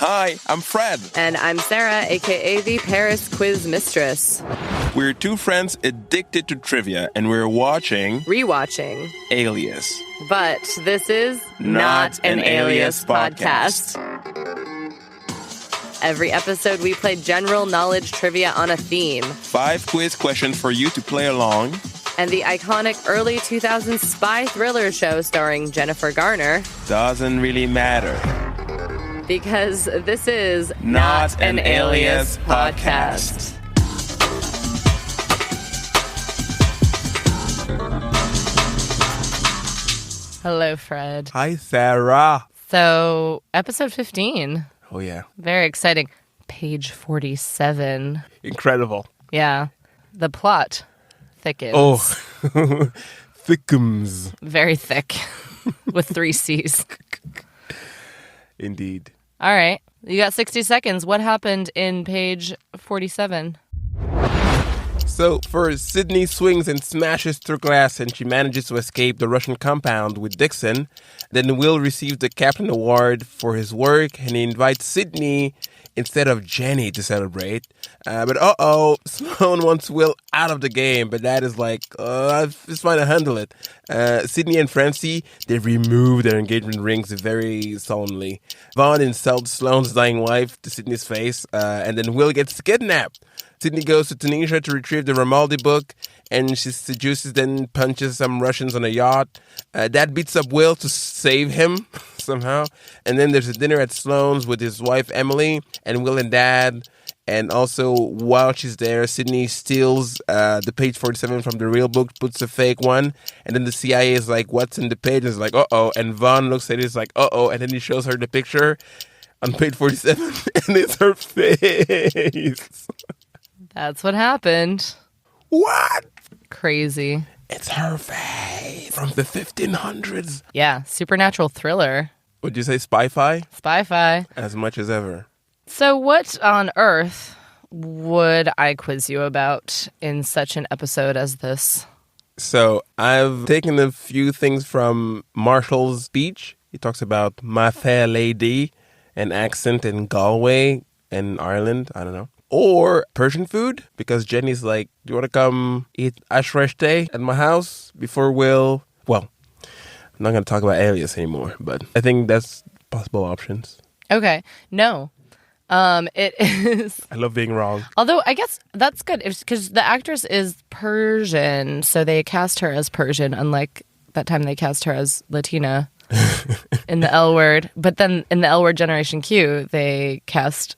Hi, I'm Fred. And I'm Sarah, aka the Paris Quiz Mistress. We're two friends addicted to trivia, and we're rewatching Alias. But this is not an Alias podcast. Every episode, we play general knowledge trivia on a theme. 5 quiz questions for you to play along. And the iconic early 2000s spy thriller show starring Jennifer Garner Doesn't really matter. Because this is not an Alias podcast. Hello, Fred. Hi, Sarah. So, episode 15. Oh, yeah. Very exciting. Page 47. Incredible. Yeah. The plot thickens. Oh, thickums. Very thick. With 3 C's. Indeed. All right. You got 60 seconds. What happened in page 47? So, first, Sydney swings and smashes through glass, and she manages to escape the Russian compound with Dixon. Then Will receives the Captain Award for his work, and he invites Sydney instead of Jenny to celebrate. But Sloan wants Will out of the game, but Dad is like, it's fine to handle it. Sydney and Francie, they remove their engagement rings very solemnly. Vaughn insults Sloan's dying wife to Sydney's face, and then Will gets kidnapped. Sydney goes to Tunisia to retrieve the Ramaldi book, and she seduces, then punches some Russians on a yacht. Dad beats up Will to save him somehow. And then there's a dinner at Sloan's with his wife, Emily, and Will and Dad. And also, while she's there, Sydney steals the page 47 from the real book, puts a fake one. And then the CIA is like, what's in the page? And it's like, uh-oh. And Vaughn looks at it, it's like, uh-oh. And then he shows her the picture on page 47, and it's her face. That's what happened. What? Crazy. It's her face from the 1500s. Yeah, supernatural thriller. Would you say spy-fi? Spy-fi. As much as ever. So what on earth would I quiz you about in such an episode as this? So I've taken a few things from Marshall's speech. He talks about my fair lady, an accent in Galway and Ireland. I don't know. Or Persian food, because Jenny's like, do you want to come eat ashreshte at my house before Will? Well, I'm not going to talk about Alias anymore, but I think that's possible options. Okay. No. It is. I love being wrong. Although I guess that's good because the actress is Persian, so they cast her as Persian, unlike that time they cast her as Latina in the L Word. But then in the L Word Generation Q, they cast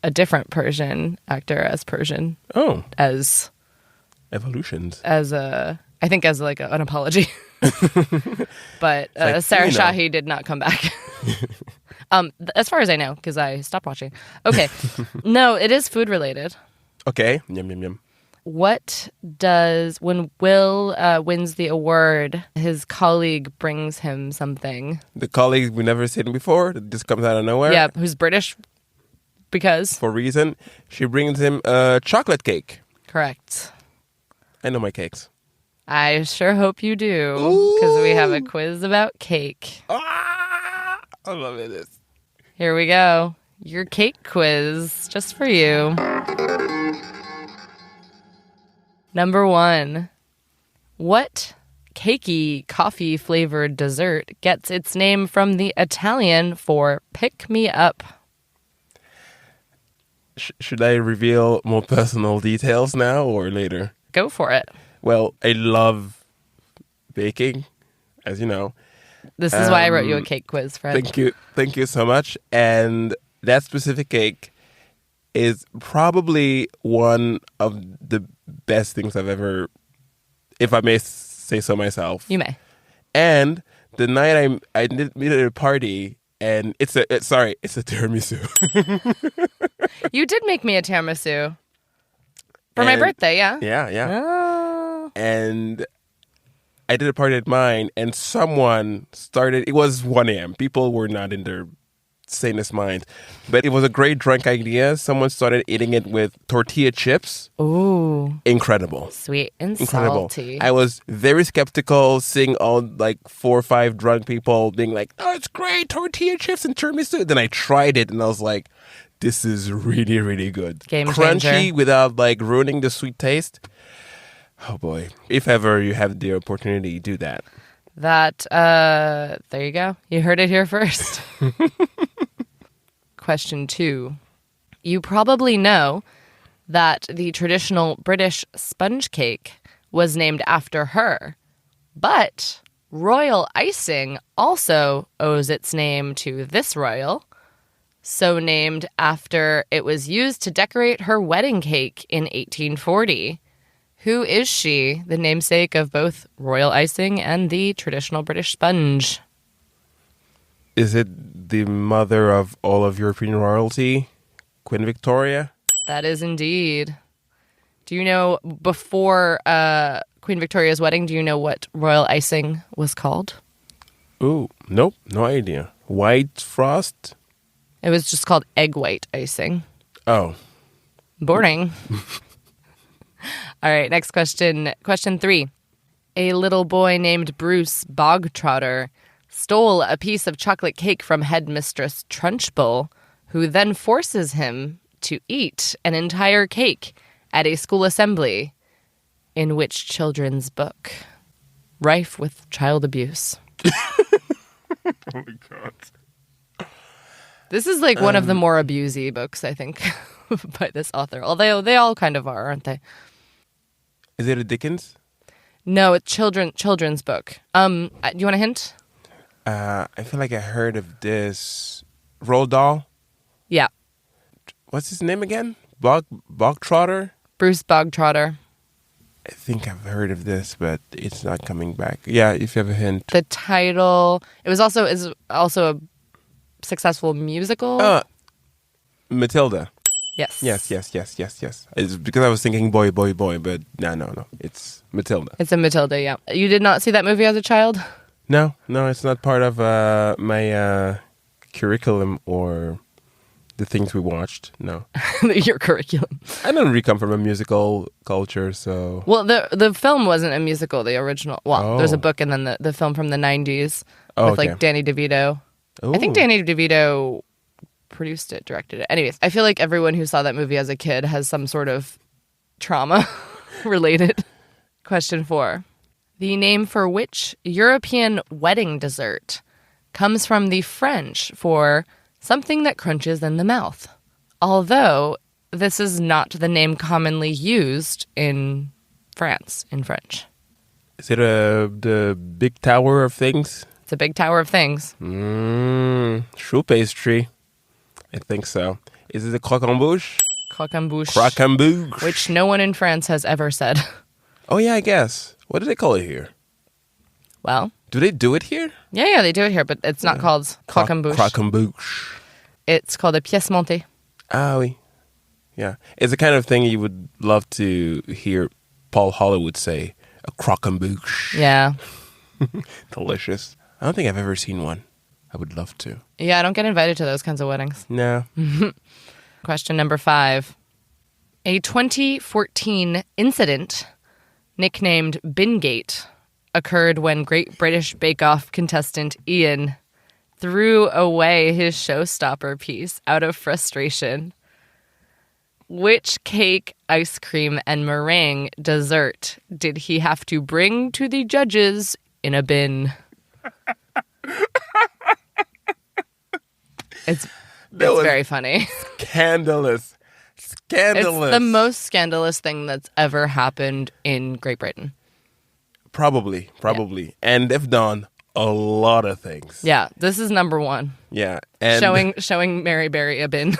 a different Persian actor as Persian. Oh. As evolutions. As I think as like an apology. But like, Sarah Shahi did not come back. As far as I know, because I stopped watching. Okay. No, it is food related. Okay. Yum, yum, yum. What does, when Will wins the award, his colleague brings him something? The colleague we've never seen before, that just comes out of nowhere? Yeah, who's British. Because? For a reason. She brings him a chocolate cake. Correct. I know my cakes. I sure hope you do. Because we have a quiz about cake. Ah, I love it. Here we go. Your cake quiz, just for you. Number 1. What cakey coffee-flavored dessert gets its name from the Italian for pick me up? Should I reveal more personal details now or later? Go for it. Well, I love baking, as you know. This is why I wrote you a cake quiz, Fred. Thank you. Thank you so much. And that specific cake is probably one of the best things I've ever, if I may say so myself. You may. And the night I did meet at a party, and it's a tiramisu. You did make me a tiramisu. For my birthday, yeah? Yeah. Oh. And I did a party at mine, and someone started, it was 1 a.m. People were not in their sanest mind. But it was a great drunk idea. Someone started eating it with tortilla chips. Ooh. Incredible. Sweet and Incredible. salty. I was very skeptical seeing all like 4 or 5 drunk people being like, oh, it's great, tortilla chips and tiramisu. Then I tried it and I was like, this is really, really good. Game Crunchy changer. without like ruining the sweet taste. Oh boy. If ever you have the opportunity, do that. That, there you go. You heard it here first. Question 2. You probably know that the traditional British sponge cake was named after her, but royal icing also owes its name to this royal, so named after it was used to decorate her wedding cake in 1840. Who is she, the namesake of both royal icing and the traditional British sponge? Is it the mother of all of European royalty, Queen Victoria? That is indeed. Do you know, before Queen Victoria's wedding, do you know what royal icing was called? Ooh, nope, no idea. White frost? It was just called egg white icing. Oh. Boring. All right, next question. Question 3. A little boy named Bruce Bogtrotter stole a piece of chocolate cake from headmistress Trunchbull, who then forces him to eat an entire cake at a school assembly. In which children's book? Rife with child abuse. Oh my God. This is like one of the more abusey books, I think, by this author. Although they all kind of are, aren't they? Is it a Dickens? No, it's children's book. Do you want a hint? I feel like I heard of this. Roald Dahl? Yeah. What's his name again? Bogtrotter? Bruce Bogtrotter. I think I've heard of this, but it's not coming back. Yeah, if you have a hint. The title. Is also a successful musical. Matilda. Yes. Yes. It's because I was thinking boy, but no. It's Matilda. It's a Matilda, yeah. You did not see that movie as a child? No, it's not part of my curriculum or the things we watched. No. Your curriculum. I don't really come from a musical culture, so... Well, the film wasn't a musical, the original. Well, there's a book and then the film from the 90s with like Danny DeVito. Ooh. I think Danny DeVito produced it, directed it. Anyways, I feel like everyone who saw that movie as a kid has some sort of trauma related. Question 4. The name for which European wedding dessert comes from the French for something that crunches in the mouth? Although this is not the name commonly used in France, in French. Is it the big tower of things? It's a big tower of things. Choux pastry. I think so. Is it the croquembouche? Croquembouche. Croquembouche. Which no one in France has ever said. Oh, yeah, I guess. What do they call it here? Well. Do they do it here? Yeah, they do it here, but it's not called croquembouche. Croquembouche. It's called a pièce montée. Ah, oui. Yeah. It's the kind of thing you would love to hear Paul Hollywood say. A croquembouche. Yeah. Delicious. I don't think I've ever seen one. I would love to. Yeah, I don't get invited to those kinds of weddings. No. Question number 5. A 2014 incident nicknamed Bingate occurred when Great British Bake Off contestant Ian threw away his showstopper piece out of frustration. Which cake, ice cream, and meringue dessert did he have to bring to the judges in a bin? It's very funny. Scandalous. It's the most scandalous thing that's ever happened in Great Britain. Probably. Yeah. And they've done a lot of things. Yeah, this is number 1. Yeah. And showing Mary Berry a bin.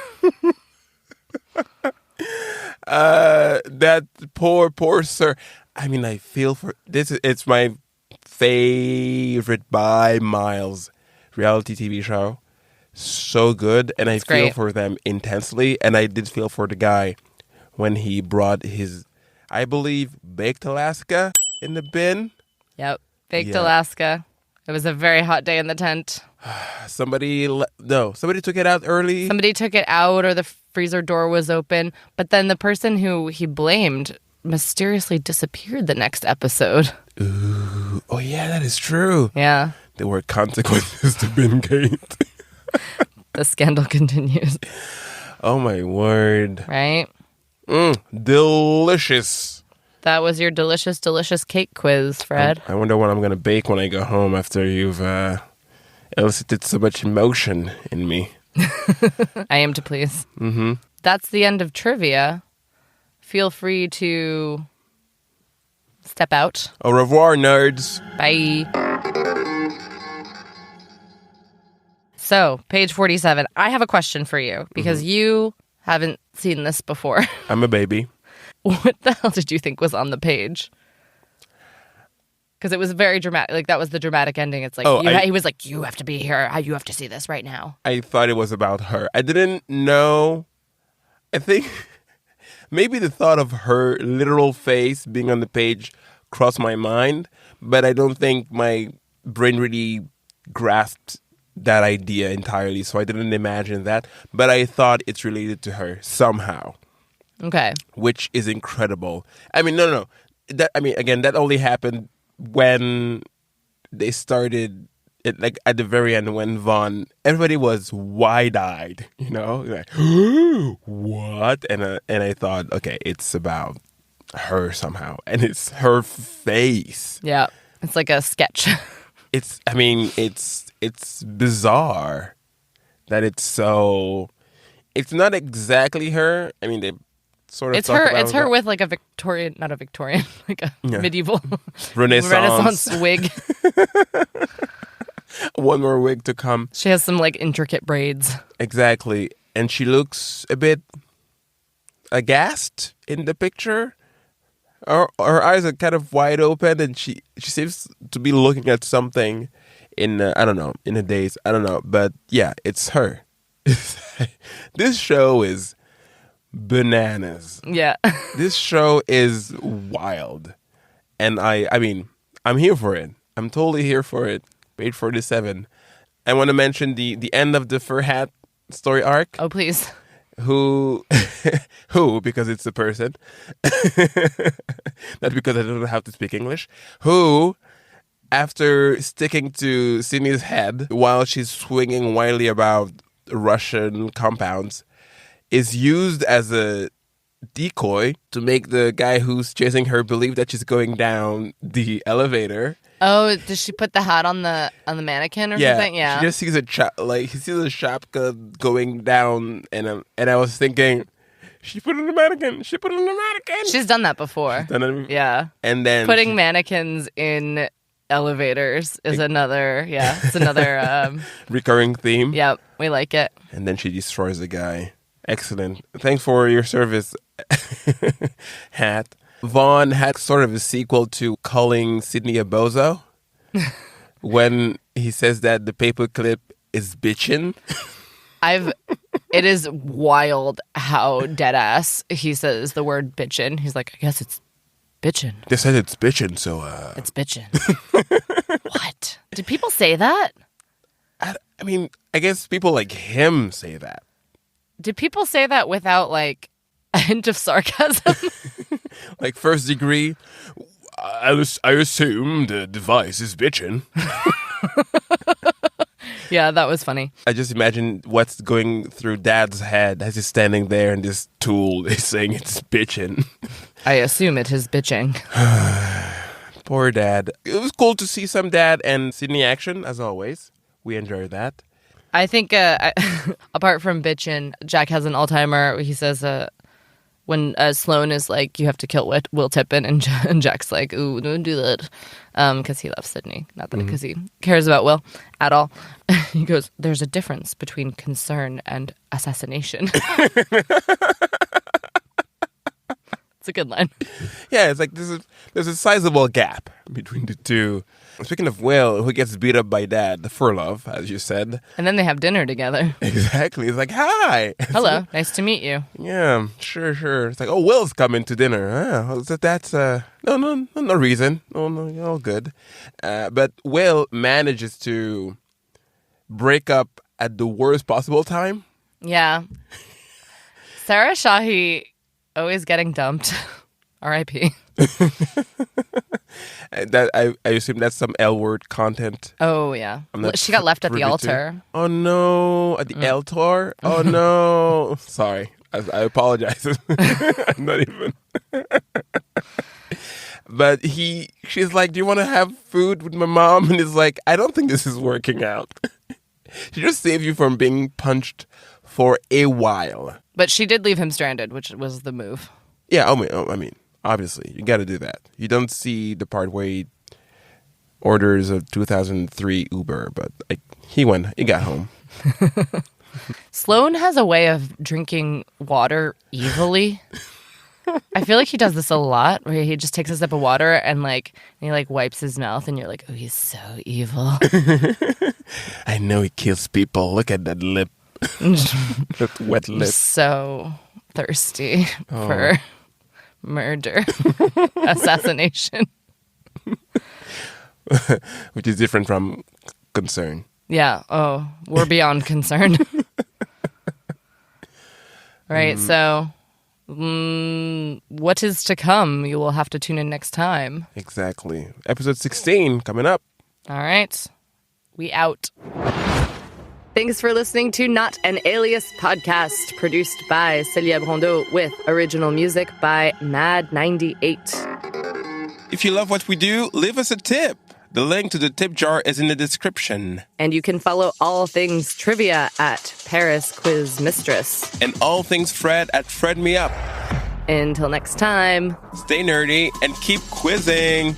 that poor sir. I mean, I feel for this. It's my favorite by miles reality TV show. So good, and It's I feel great. for them intensely. And I did feel for the guy when he brought his, I believe, baked Alaska in the bin. Yep, baked Yeah. Alaska. It was a very hot day in the tent. Somebody took it out early. Somebody took it out or the freezer door was open. But then the person who he blamed mysteriously disappeared the next episode. Ooh. Oh, yeah, that is true. Yeah. There were consequences to Bingate. The scandal continues. Oh, my word. Right? Delicious. That was your delicious, delicious cake quiz, Fred. I wonder what I'm going to bake when I go home after you've elicited so much emotion in me. I am to please. Mm-hmm. That's the end of trivia. Feel free to step out. Au revoir, nerds. Bye. So, page 47. I have a question for you because you haven't seen this before. I'm a baby. What the hell did you think was on the page? Because it was very dramatic. Like, that was the dramatic ending. It's like, he was like, you have to be here. You have to see this right now. I thought it was about her. I didn't know. I think maybe the thought of her literal face being on the page crossed my mind, but I don't think my brain really grasped that idea entirely, so I didn't imagine that. But I thought it's related to her somehow. Okay. Which is incredible. I mean, no. Again, that only happened when they started it, like at the very end when Vaughn, everybody was wide-eyed, like, what? And I thought, okay, it's about her somehow, and it's her face. Yeah, it's like a sketch. It's bizarre that it's so. It's not exactly her. I mean, they sort of. It's her. It's her with like a Victorian, not a Victorian, like a medieval Renaissance wig. One more wig to come. She has some like intricate braids. Exactly, and she looks a bit aghast in the picture. Her eyes are kind of wide open, and she seems to be looking at something in in a daze. I don't know, but yeah, it's her. This show is bananas. Yeah. This show is wild. And I mean, I'm here for it. I'm totally here for it. Page 47. I want to mention the end of the fur hat story arc. Oh, please. Who, because it's a person. Not because I don't know how to speak English. Who, after sticking to Sydney's head while she's swinging wildly about Russian compounds, is used as a decoy to make the guy who's chasing her believe that she's going down the elevator. Oh, does she put the hat on the mannequin or something? Yeah. She just sees he sees a shapka going down, and I was thinking, she put it on the mannequin. She put it on the mannequin. She's done that before. Yeah. And then putting mannequins in elevators is another. Yeah, it's another recurring theme. Yep, we like it. And then she destroys the guy. Excellent. Thanks for your service, Hat. Vaughn had sort of a sequel to calling Sydney a bozo when he says that the paperclip is bitchin'. It is wild how deadass he says the word bitchin'. He's like, I guess it's bitchin'. They said it's bitchin', so it's bitchin'. What? Did people say that? I mean, I guess people like him say that. Did people say that without like a hint of sarcasm? Like first degree, I assume the device is bitchin'. Yeah, that was funny. I just imagine what's going through Dad's head as he's standing there and this tool is saying it's bitchin'. I assume it is bitching. Poor Dad. It was cool to see some Dad and Sydney action, as always. We enjoyed that. I think, apart from bitchin', Jack has an all-timer. He says, when Sloane is like, you have to kill Will Tippin, and Jack's like, ooh, don't do that, because he loves Sydney. Not that because he cares about Will at all. He goes, there's a difference between concern and assassination. It's a good line. Yeah, it's like there's a sizable gap. between the two. Speaking of Will, who gets beat up by Dad for love, as you said. And then they have dinner together. Exactly. It's like, hi. Hello, nice to meet you. Yeah, sure. It's like, oh, Will's coming to dinner. That's no reason. No, all good. But Will manages to break up at the worst possible time. Yeah. Sarah Shahi always getting dumped. R.I.P. That I assume that's some L word content. Oh, yeah. She got left at the altar. Oh, no. At the altar? Oh, no. Sorry. I apologize. I'm not even. But she's like, do you want to have food with my mom? And he's like, I don't think this is working out. She just saved you from being punched for a while. But she did leave him stranded, which was the move. Yeah, I mean, obviously, you got to do that. You don't see the part where he orders a 2003 Uber, but he got home. Sloan has a way of drinking water evilly. I feel like he does this a lot, where he just takes a sip of water and he wipes his mouth, and you're like, oh, he's so evil. I know he kills people. Look at that lip. That wet lip. So thirsty for murder, assassination. Which is different from concern. Yeah. Oh, we're beyond concern. Right. So, what is to come? You will have to tune in next time. Exactly. Episode 16 coming up. All right. We out. Thanks for listening to Not an Alias podcast, produced by Celia Brondeau with original music by Mad98. If you love what we do, leave us a tip. The link to the tip jar is in the description. And you can follow all things trivia at Paris Quiz Mistress. And all things Fred at Fred Me Up. Until next time. Stay nerdy and keep quizzing.